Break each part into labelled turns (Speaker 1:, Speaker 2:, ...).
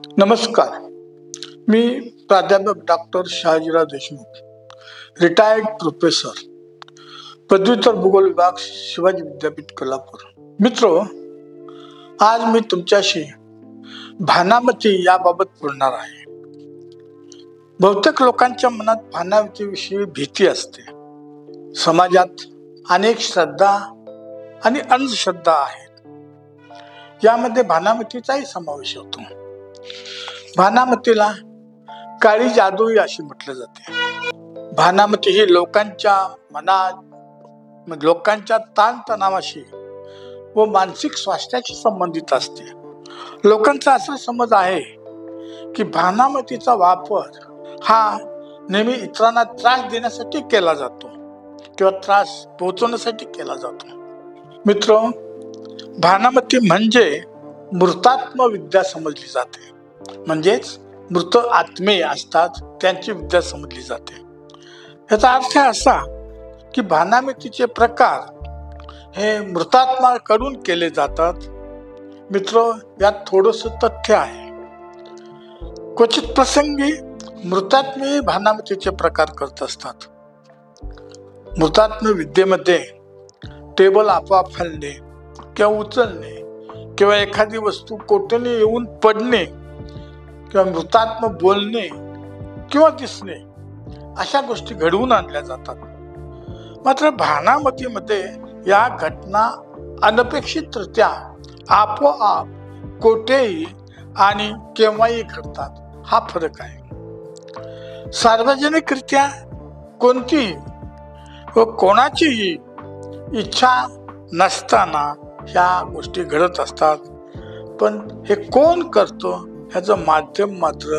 Speaker 1: नमस्कार. मी प्राध्यापक doctor Shahajirao Deshmukh, retired professor, पदव्युत्तर भूगोल विभाग, शिवाजी विद्यापीठ, कोल्हापूर. मित्रो, आज मी तुमच्याशी भानामती याबाबत बोलणार आहे. बहुतेक लोकांच्या मनात भानामतीविषयी भीती असते. समाजात अनेक श्रद्धा आणि अंधश्रद्धा आहेत. यामध्ये भानामतीचाही समावेश होतो. भानामतीला काळी जादू अशी म्हटले जाते. भानामती ही लोकांच्या मनात, लोकांच्या ताणतणावाशी व मानसिक स्वास्थ्याशी संबंधित असते. लोकांचा असा समज आहे की भानामतीचा वापर हा नेहमी इतरांना त्रास देण्यासाठी केला जातो किंवा त्रास पोहोचवण्यासाठी केला जातो. मित्र, भानामती म्हणजे मृतात्म विद्या समजली जाते. म्हणजेच मृत आत्मे असतात त्यांची विद्या समजली जाते. याचा अर्थ असा की भानामतीचे प्रकार हे मृतात्माकडून केले जातात. मित्र, यात थोडस तथ्य आहे. क्वचित प्रसंगी मृतात्मे भानामतीचे प्रकार करत असतात. मृतात्म विद्येमध्ये टेबल आपोआप हलणे किंवा उचलणे किंवा एखादी वस्तू कोठेने येऊन पडणे किंवा मृतात्म बोलणे किंवा दिसणे अशा गोष्टी घडवून आणल्या जातात. मात्र भानामतीमध्ये या घटना अनपेक्षितरित्या आपोआप कोठेही आणि केव्हाही घडतात. हा फरक आहे. सार्वजनिकरित्या कोणतीही व कोणाचीही इच्छा नसताना ह्या गोष्टी घडत असतात. पण हे कोण करतो ह्याचं माध्यम मात्र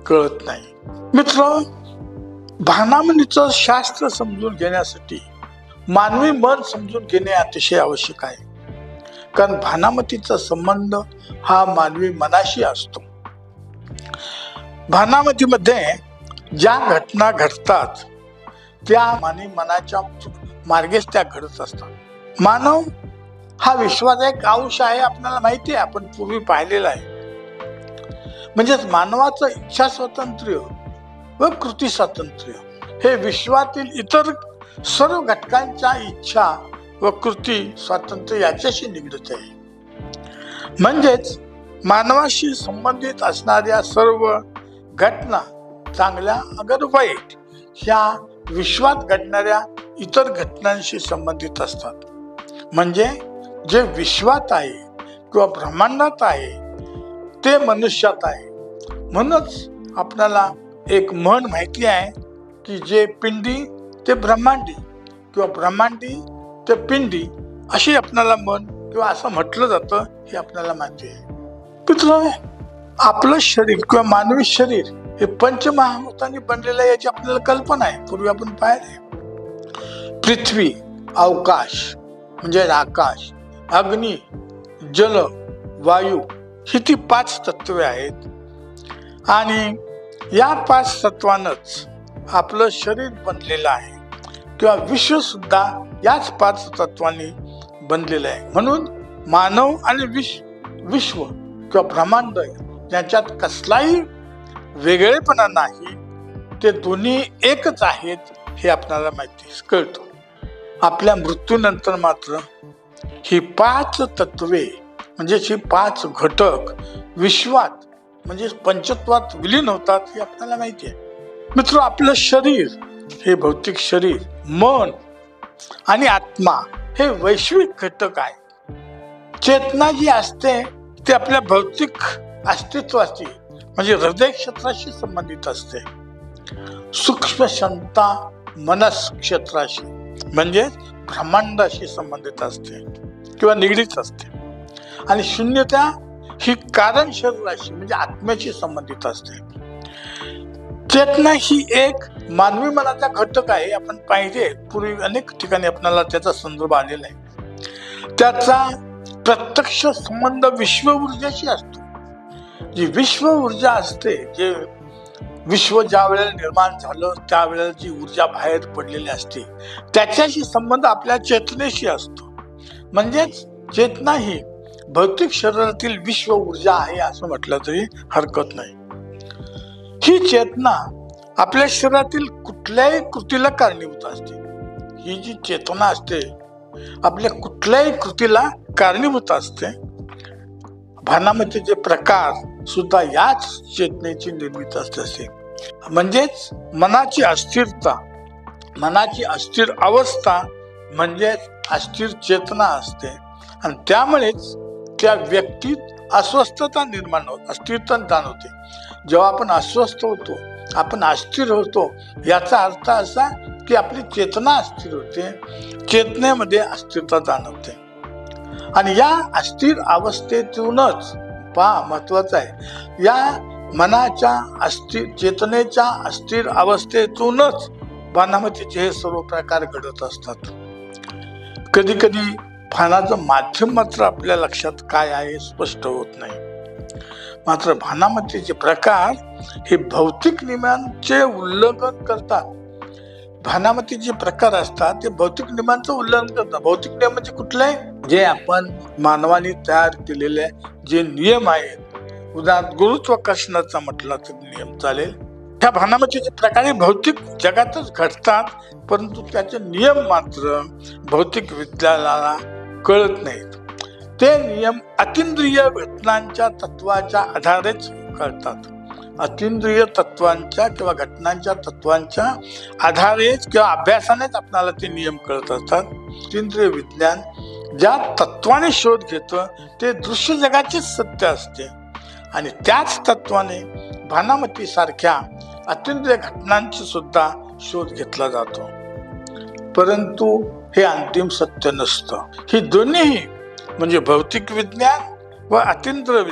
Speaker 1: कळत नाही. मित्र, भानामतीचं शास्त्र समजून घेण्यासाठी मानवी मन समजून घेणे अतिशय आवश्यक आहे. कारण भानामतीचा संबंध हा मानवी मनाशी असतो. भानामतीमध्ये ज्या घटना घडतात त्या मानवी मनाच्या मार्गेच त्या घडत असतात. मानव हा विश्वाचा एक अंश आहे, आपल्याला माहिती आहे, आपण पूर्वी पाहिलेला आहे. म्हणजेच मानवाचं इच्छा स्वातंत्र्य व कृती स्वातंत्र्य हे विश्वातील इतर सर्व घटकांच्या इच्छा व कृती स्वातंत्र्य याच्याशी निगडित आहे. म्हणजेच मानवाशी संबंधित असणाऱ्या सर्व घटना, चांगल्या अगर वाईट, ह्या विश्वात घडणाऱ्या इतर घटनांशी संबंधित असतात. म्हणजे जे विश्वात आहे किंवा ब्रह्मांडात आहे ते मनुष्यात आहे. म्हणूनच आपल्याला एक म्हण माहिती आहे की जे पिंडी ते ब्रह्मांडी किंवा ब्रह्मांडी ते पिंडी, अशी आपल्याला म्हण किंवा असं म्हटलं जातं, हे आपल्याला माहिती आहे. मित्र, आपलं शरीर किंवा मानवी शरीर हे पंचमहाभूतांनी बनलेलं आहे याची आपल्याला कल्पना आहे. पूर्वी आपण पाहिले पृथ्वी, अवकाश म्हणजे आकाश, अग्नी, जल, वायू ही ती 5 तत्वे आहेत. आणि या 5 तत्वांच आपलं शरीर बनलेलं आहे किंवा विश्व सुद्धा याच 5 तत्वांनी बनलेलं आहे. म्हणून मानव आणि विश्व किंवा ब्रह्मांड याच्यात कसलाही वेगळेपणा नाही. ते दोन्ही एकच आहेत हे आपल्याला माहिती कळतं. आपल्या मृत्यूनंतर मात्र ही 5 तत्वे म्हणजे ही 5 घटक विश्वात म्हणजे पंचत्वात विलीन होतात हे आपल्याला माहिती आहे. मित्र, आपलं शरीर हे भौतिक शरीर, मन आणि आत्मा हे वैश्विक घटक आहे. चेतना जी असते ती आपल्या भौतिक अस्तित्वाची म्हणजे हृदय क्षेत्राशी संबंधित असते. सूक्ष्म क्षमता मनस क्षेत्राशी म्हणजे ब्रह्मांडाशी संबंधित असते किंवा निगडीत असते. आणि शून्यता ही कारण शरीराशी म्हणजे आत्म्याशी संबंधित असते. चेतना ही एक मानवी मनाचा घटक आहे. आपण पाहिजे पूर्वी अनेक ठिकाणी आपल्याला त्याचा संदर्भ आलेला आहे. त्याचा प्रत्यक्ष संबंध विश्व ऊर्जेशी असतो. जी विश्व ऊर्जा असते, जे विश्व ज्या वेळेला निर्माण झालं त्यावेळेला जी ऊर्जा बाहेर पडलेली असते त्याच्याशी संबंध आपल्या चेतनेशी असतो. म्हणजेच चेतना ही भौतिक शरीरातील विश्व ऊर्जा आहे असं म्हटलं तरी हरकत नाही. ही चेतना आपल्या शरीरातील कुठल्याही कृतीला कारणीभूत असते. ही जी चेतना असते आपल्या कुठल्याही कृतीला कारणीभूत असते. भानामतीचे प्रकार सुद्धा याच चेतनेची निर्मिती असते. म्हणजेच मनाची अस्थिरता, मनाची अस्थिर अवस्था म्हणजेच अस्थिर चेतना असते आणि त्यामुळेच त्या व्यक्तीत अस्वस्थता निर्माण होते, अस्थिरता जाणवते. जेव्हा आपण अस्वस्थ होतो, आपण अस्थिर होतो, याचा अर्थ असा की आपली चेतना अस्थिर होते, चेतनेमध्ये अस्थिरता जाणवते. आणि या अस्थिर अवस्थेतूनच पहा महत्वाचं आहे, या मनाच्या अस्थिर चेतनेच्या अस्थिर अवस्थेतूनच भानामतीचे हे सर्व प्रकार घडत असतात. कधी कधी भानाचं माध्यम मात्र आपल्या लक्षात काय आहे स्पष्ट होत नाही. मात्र भानामतीचे प्रकार हे भौतिक नियमांचे उल्लंघन करतात. भानामतीचे प्रकार असतात ते भौतिक नियमांचं उल्लंघन करतात. भौतिक नियम म्हणजे कुठले? जे आपण मानवाने तयार केलेले जे नियम आहेत. उदाहरणार्थ गुरुत्वाकर्षणाचा म्हटलं तर नियम चालेल. ह्या भानामतीचे प्रकार भौतिक जगातच घडतात, परंतु त्याचे नियम मात्र भौतिक विज्ञानाला कळत नाहीत. ते नियम अतींद्रिय घटनांच्या तत्वाच्या आधारेच कळतात. अतींद्रिय तत्वांच्या किंवा घटनांच्या तत्वांच्या आधारेच किंवा अभ्यासानेच आपल्याला ते नियम कळत असतात. अतींद्रिय विज्ञान ज्या तत्वाने शोध घेतं ते दृश्य जगाचेच सत्य असते आणि त्याच तत्वाने भानामती सारख्या अतींद्रिय घटनांची सुद्धा शोध घेतला जातो. परंतु हे अंतिम सत्य नसतं. ही दोन्हीही म्हणजे भौतिक विज्ञान व अतींद्रिय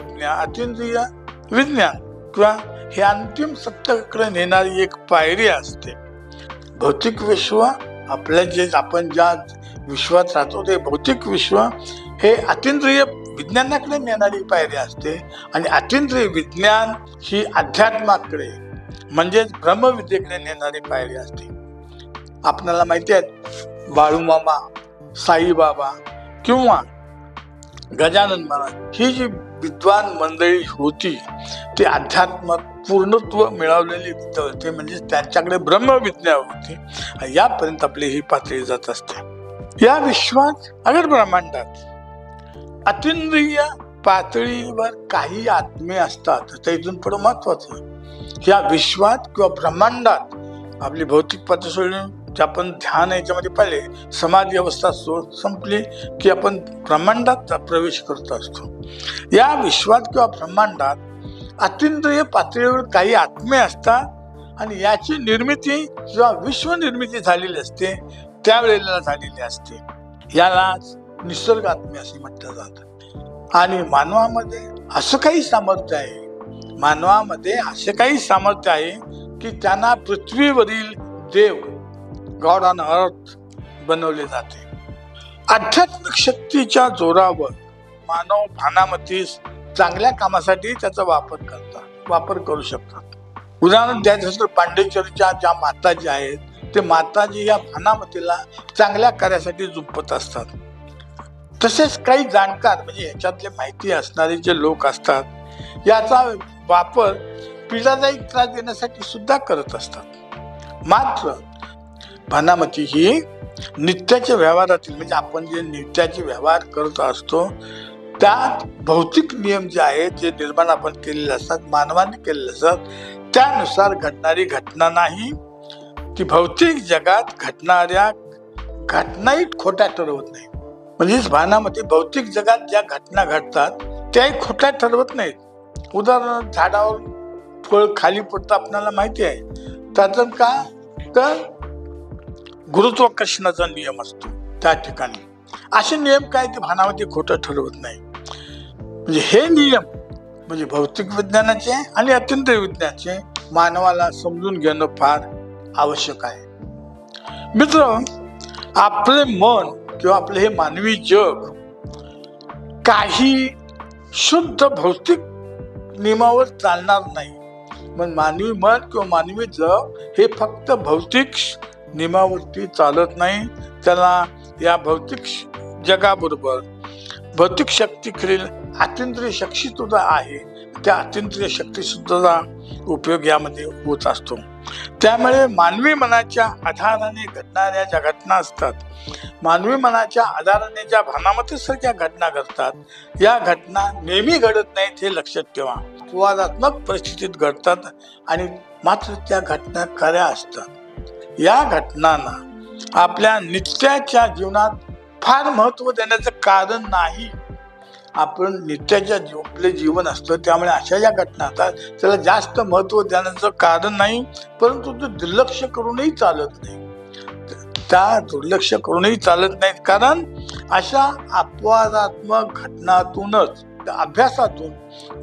Speaker 1: विज्ञान किंवा हे अंतिम सत्याकडे नेणारी एक पायरी असते. भौतिक विश्व आपल्या जे आपण ज्या विश्वात राहतो ते भौतिक विश्व हे अतींद्रिय विज्ञानाकडे नेणारी पायरी असते आणि अतींद्रिय विज्ञान ही अध्यात्माकडे म्हणजेच ब्रह्मविद्येकडे नेणारी पायरी असते. आपल्याला माहिती आहे बाळूमामा, साईबाबा किंवा गजानन महाराज ही जी विद्वान मंडळी होती ते अध्यात्मात पूर्णत्व मिळवलेली होते, म्हणजे त्यांच्याकडे ब्रह्मविद्या होती. यापर्यंत आपली ही पातळी जात असते. या विश्वात अगर ब्रह्मांडात अतींद्रिय पातळीवर काही आत्मे असतात. तर इथून पुढे महत्वाचं, या विश्वात किंवा ब्रह्मांडात आपली भौतिक पातळी सोडून आपण ध्यान याच्यामध्ये पाहिले, समाधी अवस्था संपली की आपण ब्रह्मांडात प्रवेश करत असतो. या विश्वात किंवा ब्रह्मांडात अतींद्रिय पातळीवर काही आत्मे असतात आणि याची निर्मिती जेव्हा विश्व निर्मिती झालेली असते त्यावेळेला झालेली असते. यालाच निसर्ग आत्मे असे म्हटलं जातं. आणि मानवामध्ये असं काही सामर्थ्य आहे, मानवामध्ये असे काही सामर्थ्य आहे की त्यांना पृथ्वीवरील देव, गॉड ऑन अर्थ बनवले जाते. आध्यात्मिक शक्तीच्या जोरावर मानव भानामतीस चांगल्या कामासाठी त्याचा वापर करू शकतात. उदाहरण द्यायचं तर पांडेचरीच्या ज्या माताजी आहेत ते माताजी या भानामतीला चांगल्या कार्यासाठी झुंपत असतात. तसेच काही जाणकार म्हणजे याच्यातले माहिती असणारे जे लोक असतात याचा वापर पीडादायक त्रास देण्यासाठी सुद्धा करत असतात. मात्र भानामती ही नित्याच्या व्यवहारातील म्हणजे आपण जे नित्याचे व्यवहार करत असतो त्यात भौतिक नियम जे आहेत जे निर्माण आपण केलेले असतात, मानवाने केलेले असतात, त्यानुसार घडणारी घटना नाही ती भौतिक जगात घडणाऱ्या घटनाही खोट्या ठरवत नाही. म्हणजेच भानामध्ये भौतिक जगात ज्या घटना घडतात त्याही खोट्या ठरवत नाहीत. उदाहरण झाडावर फळ खाली पडतं आपल्याला माहिती आहे, त्याचं का तर गुरुत्वाकर्षणाचा नियम असतो त्या ठिकाणी. असे नियम काय ते भानामध्ये खोटं ठरवत नाही. म्हणजे हे नियम म्हणजे भौतिक विज्ञानाचे आणि अत्यंत विज्ञानाचे मानवाला समजून घेणं फार आवश्यक आहे. मित्र, आपले मन किंवा आपले हे मानवी जग काही शुद्ध भौतिक नियमावर चालणार नाही. पण मानवी मन किंवा मानवी जग हे फक्त भौतिक नियमावरती चालत नाही. त्याला या भौतिक जगाबरोबर भौतिक शक्तीखेरील अतींद्रिय शक्ती सुद्धा आहे, त्या अतींद्रिय शक्ती सुद्धा उपयोग यामध्ये होत असतो. त्यामुळे मानवी मनाच्या आधाराने घडणाऱ्या ज्या घटना असतात, मानवी मनाच्या आधाराने ज्या भानामतीसारख्या घटना घडतात, या घटना नेहमी घडत नाहीत हे लक्षात ठेवा. अपवादात्मक परिस्थितीत घडतात आणि मात्र त्या घटना खऱ्या असतात. या घटनांना आपल्या नित्याच्या जीवनात फार महत्व देण्याचं कारण नाही. आपण नित्याच्या आपले जीवन असतं, त्यामुळे अशा ज्या घटना असतात त्याला जास्त महत्व देण्याचं कारण नाही, परंतु ते दुर्लक्ष करूनही चालत नाही. त्या दुर्लक्ष करूनही चालत नाहीत, कारण अशा अपवादात्मक घटनातूनच, अभ्यासातून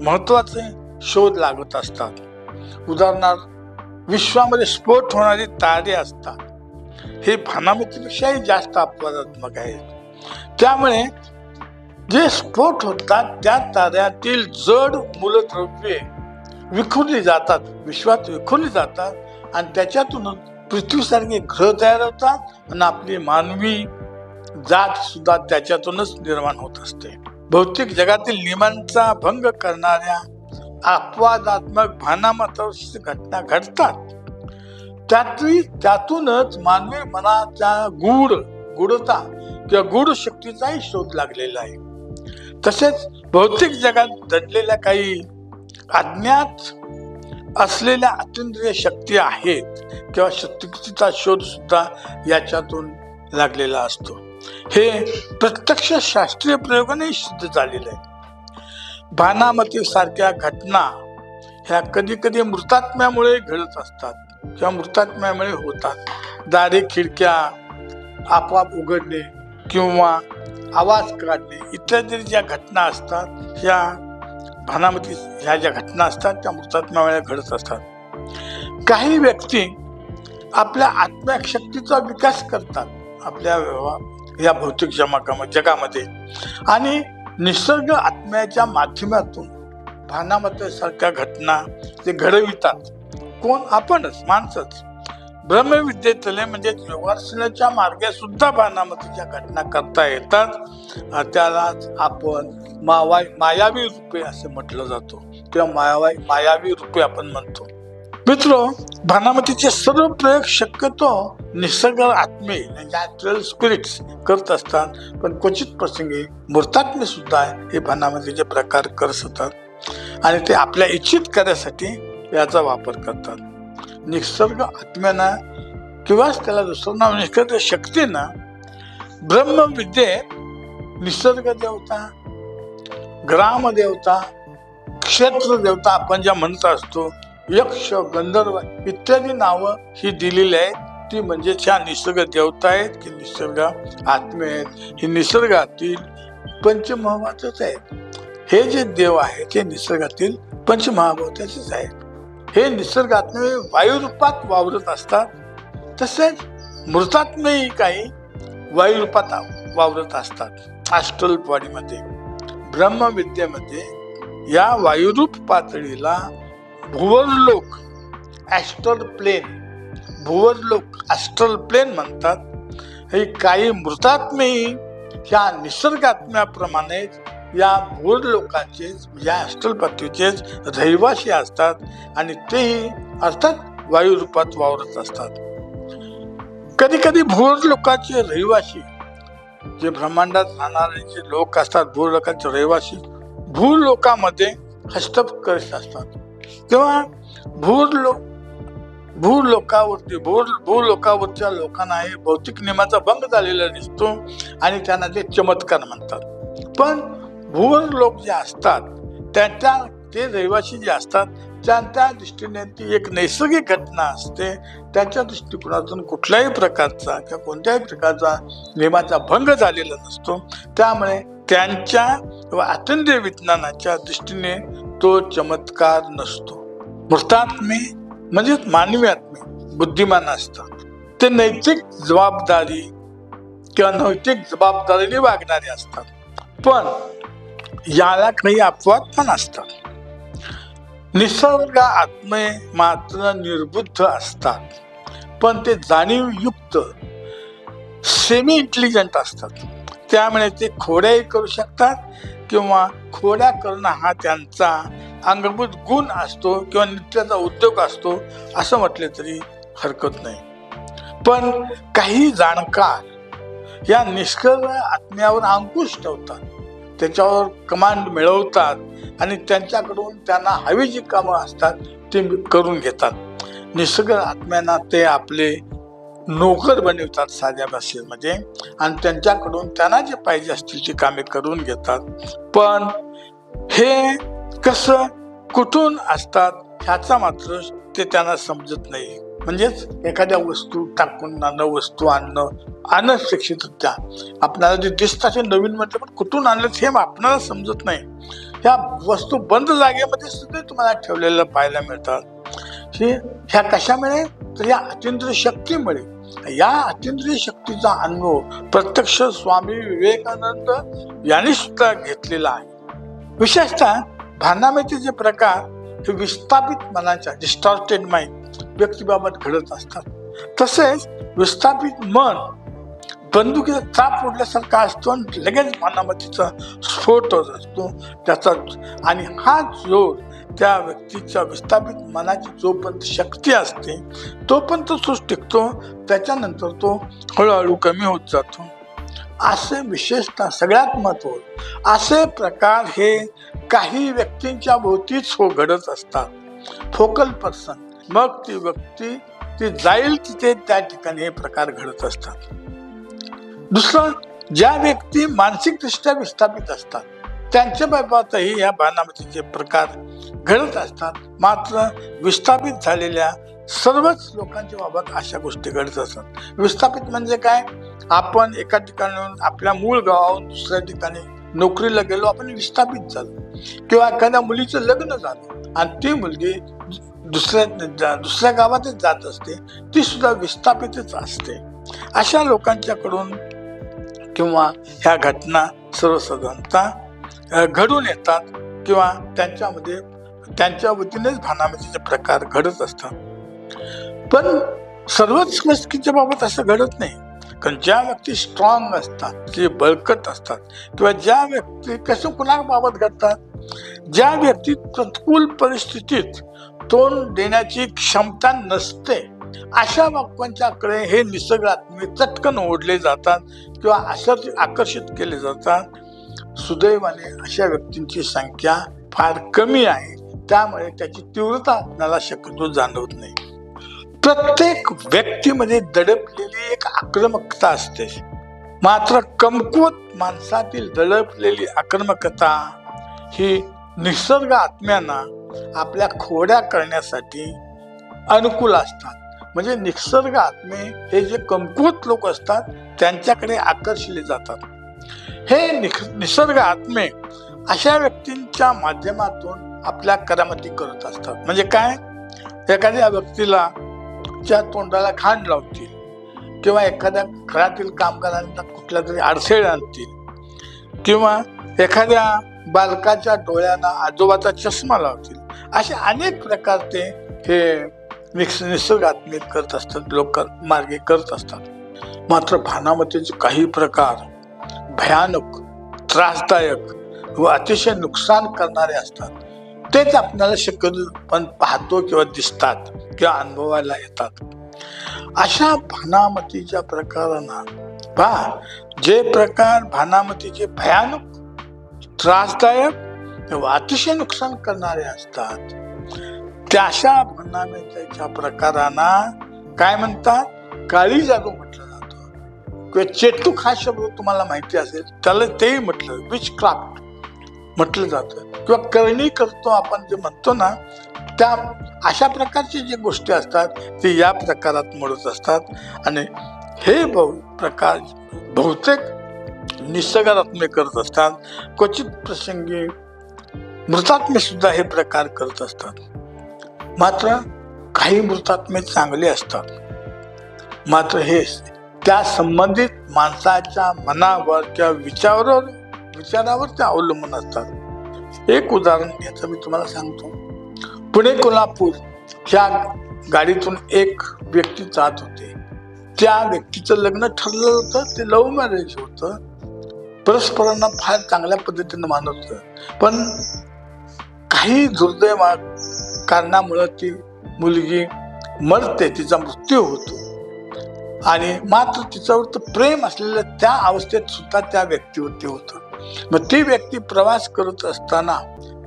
Speaker 1: महत्वाचे शोध लागत असतात. उदाहरणार्थ विश्वामध्ये स्फोट होणारे तारे असतात, हे भानामतीपेक्षाही जास्त अपवादात्मक आहेत. त्यामुळे जे स्फोट होतात त्या ताऱ्यातील जड मूलद्रव्ये विखुरली जातात, विश्वात विखुरली जातात आणि त्याच्यातूनच पृथ्वीसारखे ग्रह तयार होतात आणि आपली मानवी जात सुद्धा त्याच्यातूनच निर्माण होत असते. भौतिक जगातील नियमांचा भंग करणाऱ्या अपवादात्मक भानामतीची घटना घडतात. त्यातूनच मानवी मनाच्या गूढता किंवा गूढ शक्तीचाही शोध लागलेला आहे. तसेच भौतिक जगात दडलेल्या काही अज्ञात असलेल्या अतींद्रिय शक्ती आहेत किंवा शक्तीचा शोध सुद्धा याच्यातून लागलेला असतो. हे प्रत्यक्ष शास्त्रीय प्रयोगाने सिद्ध झालेलं आहे. भानामती सारख्या घटना ह्या कधी कधी मृतात्म्यामुळे घडत असतात किंवा मृतात्म्यामुळे होतात. दारे खिडक्या आपोआप उघडणे किंवा आवाज काढणे इत्यादी ज्या घटना असतात, ह्या भानामती ह्या ज्या घटना असतात त्या मृतात्म्यामुळे घडत असतात. काही व्यक्ती आपल्या आत्मशक्तीचा विकास करतात आपल्या या भौतिक जगामध्ये आणि निसर्ग आत्म्याच्या माध्यमातून भानामतीसारख्या घटना ते घडवितात. कोण? आपणच, माणसंच. ब्रह्मविद्येतले म्हणजे योगासनाच्या मार्गे सुद्धा भानामतीच्या घटना करता येतात. त्यालाच आपण मायावी रूपे असे म्हटलं जातो किंवा मायावी रूपे आपण म्हणतो. मित्र, भानामतीचे सर्व प्रयोग शक्यतो निसर्ग आत्मे नॅचरल स्पिरिट्स करत असतात, पण क्वचित प्रसंगी मूर्तात्मे सुद्धा हे भानामतीचे प्रकार करत असतात आणि ते आपल्या इच्छित कार्यासाठी याचा वापर करतात. निसर्ग आत्म्यानं किंवा त्याला दुसरं नाव निसर्ग शक्तीनं ब्रह्मविद्येत निसर्ग देवता, ग्रामदेवता, क्षेत्र देवता आपण ज्या म्हणत असतो, यक्ष, गंधर्व इत्यादी नावं ही दिलेली आहेत. ती म्हणजे ह्या निसर्ग देवता आहेत की निसर्ग आत्मे आहेत. हे निसर्गातील पंचमहाभूतच आहेत. हे जे देव आहेत ते निसर्गातील पंचमहाभूताचेच आहेत. हे निसर्गात्मे वायुरूपात वावरत असतात. तसेच मृतात्मेही काही वायुरूपात वावरत असतात. ॲस्ट्रल बॉडीमध्ये, ब्रह्मविद्येमध्ये या वायुरूप पातळीला भुवरलोक, ॲस्ट्रल प्लेन, भुवरलोक ॲस्ट्रल प्लेन म्हणतात. हे काही मृतात्मेही ह्या निसर्गात्म्याप्रमाणे या भुवरलोकाचे, या ॲस्ट्रल पृथ्वीचेच रहिवासी असतात आणि तेही अर्थात वायुरूपात वावरत असतात. कधी कधी भुवरलोकाचे रहिवासी जे ब्रह्मांडात राहणारे जे लोक असतात, भूलोकाचे रहिवासी भूलोकामध्ये हस्तक्षेप करीत असतात किंवा भूलोकावरच्या लोकांना हे भौतिक नियमाचा भंग झालेला दिसतो आणि त्यांना ते चमत्कार म्हणतात. पण भूलोक जे असतात ते रहिवासी जे असतात त्या दृष्टीने ती एक नैसर्गिक घटना असते. त्याच्या दृष्टिकोनातून कुठल्याही प्रकारचा किंवा कोणत्याही प्रकारचा नियमाचा भंग झालेला नसतो. त्यामुळे त्यांच्या किंवा अतींद्रिय विज्ञानाच्या दृष्टीने तो चमत्कार नसतो. मृतात्मे म्हणजे मानवी आत्मे बुद्धिमान असतात. ते नैतिक जबाबदारीने वागणारे असतात. पण याला काही अपवाद पण असतात. निसर्ग आत्मे मात्र निर्बुद्ध असतात, पण ते जाणीवयुक्त, सेमी इंटेलिजंट असतात. त्यामुळे ते खोड्याही करू शकतात किंवा खोड्या करणं हा त्यांचा अंगभूत गुण असतो किंवा नित्याचा उद्योग असतो असं म्हटले तरी हरकत नाही. पण काही जाणकार या निष्कर्ष आत्म्यावर अंकुश ठेवतात, त्याच्यावर कमांड मिळवतात आणि त्यांच्याकडून त्यांना हवी जी कामं असतात ते करून घेतात. निसर्ग आत्म्यांना ते आपले नोकर बनवतात साध्या भाषेमध्ये आणि त्यांच्याकडून त्यांना जे पाहिजे असतील ती कामे करून घेतात. पण हे कसं कुठून असतात ह्याचा मात्र ते त्यांना समजत नाही. म्हणजेच एखाद्या वस्तू टाकून नाणं वस्तू आणणं शिक्षित आपल्याला जे दिसतात नवीन म्हटलं, पण कुठून आणलं हे आपल्याला समजत नाही. ह्या वस्तू बंद जागेमध्ये सुद्धा तुम्हाला ठेवलेल्या पाहायला मिळतात. ह्या कशामुळे तर या अतिंद्रिय शक्तीमुळे. या अतिंद्रिय शक्तीचा अनुभव प्रत्यक्ष स्वामी विवेकानंद यांनी सुद्धा घेतलेला आहे. विशेषतः भानामतीचे प्रकार हे विस्थापित मनाच्या डिस्टॉर्टेड माइंड व्यक्तीबाबत घडत असतात. तसेच विस्थापित मन बंदुकीचा चाप उडल्यासारखा असतो आणि लगेच भानामतीचा स्फोट होत असतो त्याचा. आणि हा जोर त्या व्यक्तीच्या विस्थापित मनाची जोपर्यंत शक्ती असते तोपर्यंत तो टिकतो, त्याच्यानंतर तो हळूहळू कमी होत जातो. असे विशेषतः सगळ्यात महत्त्वाचे असे प्रकार हे काही व्यक्तींच्या भोवतीच घडत असतात. फोकल पर्सन, मग ती व्यक्ती ती जाईल तिथे त्या ठिकाणी हे प्रकार घडत असतात. दुसरं, ज्या व्यक्ती मानसिकदृष्ट्या विस्थापित असतात त्यांच्या बाबतही या भानामतीचे प्रकार घडत असतात. मात्र विस्थापित झालेल्या सर्वच लोकांच्या बाबत अशा गोष्टी घडत असतात. विस्थापित म्हणजे काय? आपण एका ठिकाणाहून आपल्या मूळ गावाहून दुसऱ्या ठिकाणी नोकरीला गेलो, आपण विस्थापित झालो. किंवा एखाद्या मुलीचं लग्न झालं आणि ती मुलगी दुसऱ्या गावातच जात असते, ती सुद्धा विस्थापितच असते. अशा लोकांच्याकडून किंवा ह्या घटना सर्वसाधारणतः घडून येतात किंवा त्यांच्या वतीनेच भानामतीचे प्रकार घडत असतात. पण सर्वच व्यक्तीच्या बाबत असं घडत नाही. कारण ज्या व्यक्ती स्ट्रॉंग असतात, जे बळकट असतात, किंवा ज्या व्यक्ती कसं कुणाबाबत घडतात, ज्या व्यक्ती प्रतिकूल परिस्थितीत तोंड देण्याची क्षमता नसते, अशा लोकांच्याकडे हे निसर्गात्मे चटकन ओढले जातात किंवा अशाच आकर्षित केले जातात. सुदैवाने अशा व्यक्तींची संख्या फार कमी आहे, त्यामुळे त्याची तीव्रता आपल्याला शक्यतो जाणवत नाही. प्रत्येक व्यक्तीमध्ये दडपलेली एक आक्रमकता असते, मात्र कमकुवत माणसातील दडपलेली आक्रमकता ही निसर्ग आत्म्यांना आपल्या खोड्या करण्यासाठी अनुकूल असतात. म्हणजे निसर्ग आत्मे हे जे कमकुवत लोक असतात त्यांच्याकडे आकर्षले जातात. हे निसर्ग आत्मे अशा व्यक्तींच्या माध्यमातून आपल्या करामती करत असतात. म्हणजे काय? एखाद्या व्यक्तीला च्या तोंडाला खांड लावतील किंवा एखाद्या घरातील कामगारांना कुठल्या तरी अडथळे आणतील किंवा एखाद्या बालकाच्या डोळ्यांना आजोबाचा चष्मा लावतील. असे अनेक प्रकार ते हे निसर्गात्मे करत असतात, लोक मार्गे करत असतात. मात्र भानामतीचे काही प्रकार भयानक, त्रासदायक व अतिशय नुकसान करणारे असतात. तेच आपल्याला शक्यतो पण पाहतो किंवा दिसतात किंवा अनुभवायला येतात. अशा भानामतीच्या प्रकारांना जे प्रकार भानामतीचे भयानक, त्रासदायक व अतिशय नुकसान करणारे असतात, त्या अशा भानामतीच्या प्रकारांना काय म्हणतात? काळी जादू म्हटलं जातं किंवा चेटूक हा शब्द तुम्हाला माहिती असेल, त्याला तेही म्हटलं विचक्राफ्ट म्हटलं जातं किंवा करणी करतो आपण जे म्हणतो ना, त्या अशा प्रकारची जी गोष्टी असतात ते या प्रकारात मोडत असतात. आणि हे प्रकार बहुतेक निसर्गात्मे करत असतात. क्वचित प्रसंगी मृतात्मे सुद्धा हे प्रकार करत असतात. मात्र काही मृतात्मे चांगले असतात, मात्र हे त्या संबंधित माणसाच्या मनावर किंवा विचारावर ते अवलंबून असतात. एक उदाहरण याचं मी तुम्हाला सांगतो. पुणे कोल्हापूर ह्या गाडीतून एक व्यक्ती जात होते. त्या व्यक्तीचं लग्न ठरलं होतं, ते लव्ह मॅरेज होतं. परस्परांना फार चांगल्या पद्धतीने मानवतं, पण काही दुर्दैव कारणामुळे ती मुलगी मरते, तिचा मृत्यू होतो. आणि मात्र तिच्यावर प्रेम असलेलं त्या अवस्थेत सुद्धा त्या व्यक्तीवरती होतं. मग ती व्यक्ती प्रवास करत असताना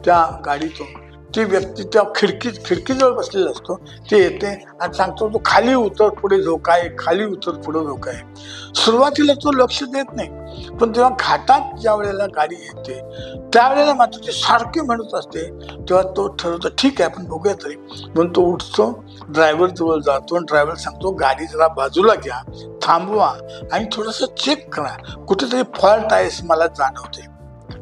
Speaker 1: त्या गाडीतून ती व्यक्ती त्या खिडकीजवळ बसलेला असतो. ते येते आणि सांगतो, तो खाली उतर, पुढे धोका आहे, खाली उतर, पुढे धोका आहे. सुरुवातीला तो लक्ष देत नाही, पण तेव्हा घाटात ज्या वेळेला गाडी येते त्यावेळेला मात्र ते सारखे म्हणत असते. तेव्हा तो ठरवतो, ठीक आहे आपण बघूया तरी. म्हणून तो उठतो, ड्रायव्हर जवळ जातो आणि ड्रायव्हर सांगतो, गाडी जरा बाजूला घ्या, थांबवा आणि थोडंसं चेक करा, कुठेतरी फॉल्ट आहे मला जाणवते.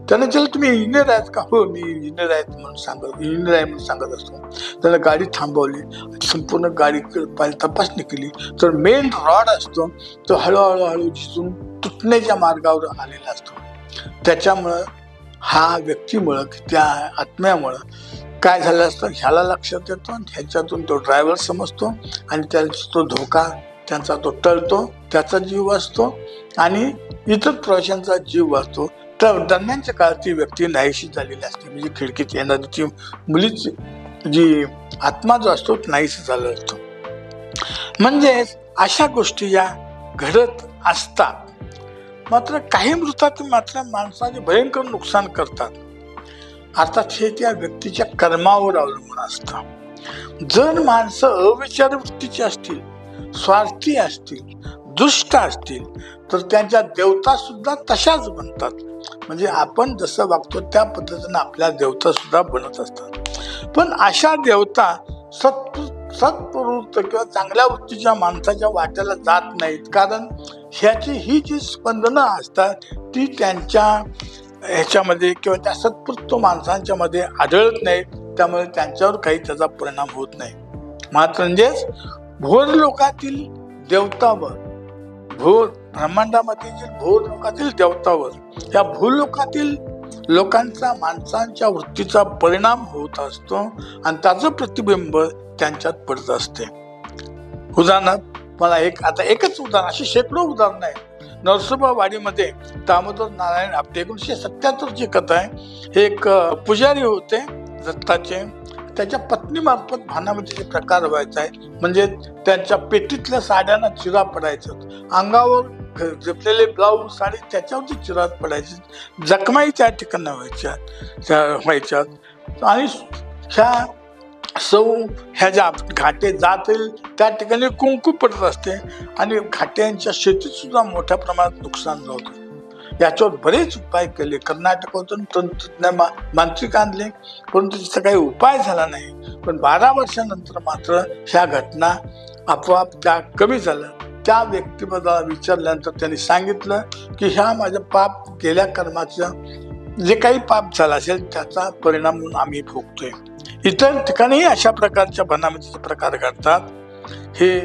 Speaker 1: त्याने विचारलं, तुम्ही इंजिनियर आहेत का? हो, मी इंजिनियर आहे म्हणून सांगत असतो. त्यानं गाडी थांबवली, संपूर्ण गाडी तपासणी केली तर मेन रॉड असतो तो हळूहळू झिजून तुटण्याच्या मार्गावर आलेला असतो. त्याच्यामुळं हा व्यक्तीमुळं, त्या आत्म्यामुळं काय झालं असतं ह्याला लक्षात येतो आणि ह्याच्यातून तो ड्रायव्हर समजतो आणि त्याचा तो धोका त्यांचा तो टळतो, त्याचा जीव वाचतो आणि इतर प्रवाशांचा जीव वाचतो. तर दरम्यानच्या काळात ती व्यक्ती नाहीशी झालेली असते, म्हणजे खिडकीत येणारी ती मुलीची जी आत्मा जो असतो नाहीशी झाला असतो. म्हणजे अशा गोष्टी या घडत असतात. मात्र काही मृतात मात्र माणसाचे भयंकर नुकसान करतात. अर्थात हे त्या व्यक्तीच्या कर्मावर अवलंबून असतं. जर माणसं अविचार वृत्तीची असतील, स्वार्थी असतील, दुष्ट असतील तर त्यांच्या देवता सुद्धा तशाच बनतात. म्हणजे आपण जसं वागतो त्या पद्धतीने आपल्या देवता सुद्धा बनत असतात. पण अशा देवता सत्प्रवृत्त किंवा चांगल्या वृत्तीच्या माणसाच्या वाट्याला जात नाहीत, कारण ह्याची ही जी स्पंदनं असतात ती त्यांच्या ह्याच्यामध्ये किंवा त्या सत्प्रवृत्त माणसांच्या मध्ये आढळत नाहीत. त्यामुळे त्यांच्यावर काही त्याचा परिणाम होत नाही. मात्र म्हणजेच भोर लोकातील देवतावर, भोर ब्रह्मांडामध्ये जे भोर लोकातील देवतावर, या भूलोकातील लोकांचा माणसांच्या वृत्तीचा परिणाम होत असतो आणि त्याचं प्रतिबिंब त्यांच्यात पडत असते. उदाहरणार्थ मला एकच उदाहरण, अशी शेकडो उदाहरण आहेत. नरसोबावाडीमध्ये दामोदर नारायण आपटे 1977ची कथा आहे. हे एक पुजारी होते दत्ताचे, त्याच्या पत्नीमार्फत भानामतीचे प्रकार व्हायचा आहे. म्हणजे त्यांच्या पेटीतल्या साड्यांना चिरा पडायचा, अंगावर जपलेले ब्लाऊज साडी त्याच्यावरती चिरात पडायचे, जखमाही त्या ठिकाणी व्हायच्या आणि ह्या ज्या घाटे जात येईल त्या ठिकाणी कुंकू पडत असते आणि घाट्यांच्या शेतीत सुद्धा मोठ्या प्रमाणात नुकसान होतं. याच्यावर बरेच उपाय केले, कर्नाटकातून तंत्रज्ञ मांत्रिक आणले, परंतु त्याचा काही उपाय झाला नाही. पण 12 वर्षानंतर मात्र ह्या घटना आपोआप त्या कमी झाल्या. त्या व्यक्तीबद्दल विचारल्यानंतर त्यांनी सांगितलं की ह्या माझ्या पाप गेल्या कर्माचं जे काही पाप झाला असेल त्याचा परिणाम म्हणून आम्ही भोगतोय. इतर ठिकाणीही अशा प्रकारच्या बनावटीचे प्रकार घडतात. हे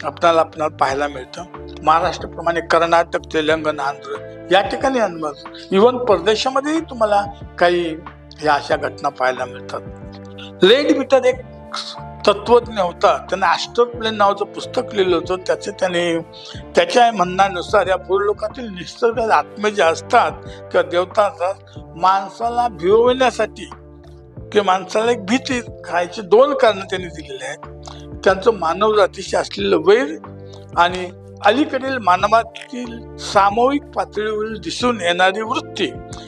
Speaker 1: आपल्याला पाहायला मिळतं. महाराष्ट्राप्रमाणे कर्नाटक, तेलंगणा, आंध्र या ठिकाणी इव्हन परदेशामध्येही तुम्हाला काही ह्या अशा घटना पाहायला मिळतात. लेड बिटर एक तत्वज्ञ होता, त्याने ॲस्ट्रल प्लेन नावाचं पुस्तक लिहिलं होतं. त्याच्या म्हणण्यानुसार या भूलोकातील निसर्ग आत्मे जे असतात किंवा देवता असतात, माणसाला भिवण्यासाठी किंवा माणसाला एक भीती खायची 2 कारणं त्यांनी दिलेली आहेत. त्यांचं मानव जातीशी असलेलं वैर आणि अलीकडील मानवातील सामूहिक पातळीवर दिसून येणारी वृत्ती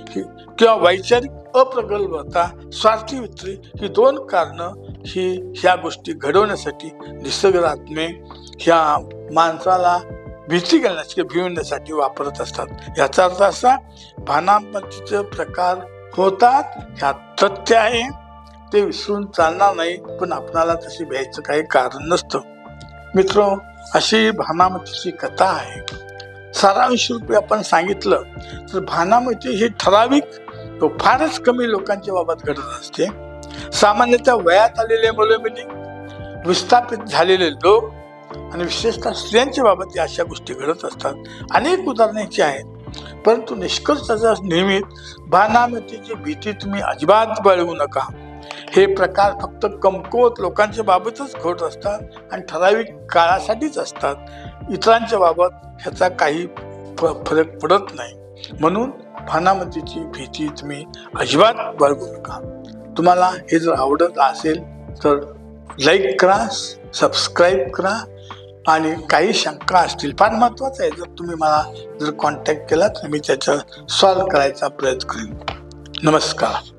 Speaker 1: किंवा वैचारिक अप्रगल्भता, स्वार्थी वृत्ती, ही 2 कारणं ह्या गोष्टी घडवण्यासाठी निसर्गात्मे ह्या माणसाला भीती घालण्यासाठी, भिवण्यासाठी वापरत असतात. याचा अर्थ असा, भानामतीचे प्रकार होतात, ह्या तथ्य आहे, ते विसरून चालणार नाही. पण आपणाला तशी भ्यायचं काही कारण नसतं. मित्र, अशी भानामतीची कथा आहे. सारांश रूपी आपण सांगितलं तर भानामती ही ठराविक फारच कमी लोकांच्या बाबत घडत असते. सामान्यतः वयात आलेले मुलं-मुली, विस्थापित झालेले लोक आणि विशेषतः स्त्रियांच्या बाबत अशा गोष्टी घडत असतात. अनेक उदाहरणांची आहेत, परंतु निष्कर्षाचा नेहमीच भानामतीची भीती तुम्ही अजिबात बाळगू नका. हे प्रकार फक्त कमकुवत लोकांच्या बाबतच घडत असतात आणि ठराविक काळासाठीच असतात. इतरांच्या बाबत ह्याचा काही फरक पडत नाही. म्हणून भानामतीची भीती तुम्ही अजिबात बाळगू नका. तुम्हाला हे जर आवडत असेल तर लाईक करा, सबस्क्राईब करा आणि काही शंका असतील, फार महत्वाचं आहे, जर तुम्ही मला जर कॉन्टॅक्ट केला तर मी त्याचा सॉल्व्ह करायचा प्रयत्न करेन. नमस्कार.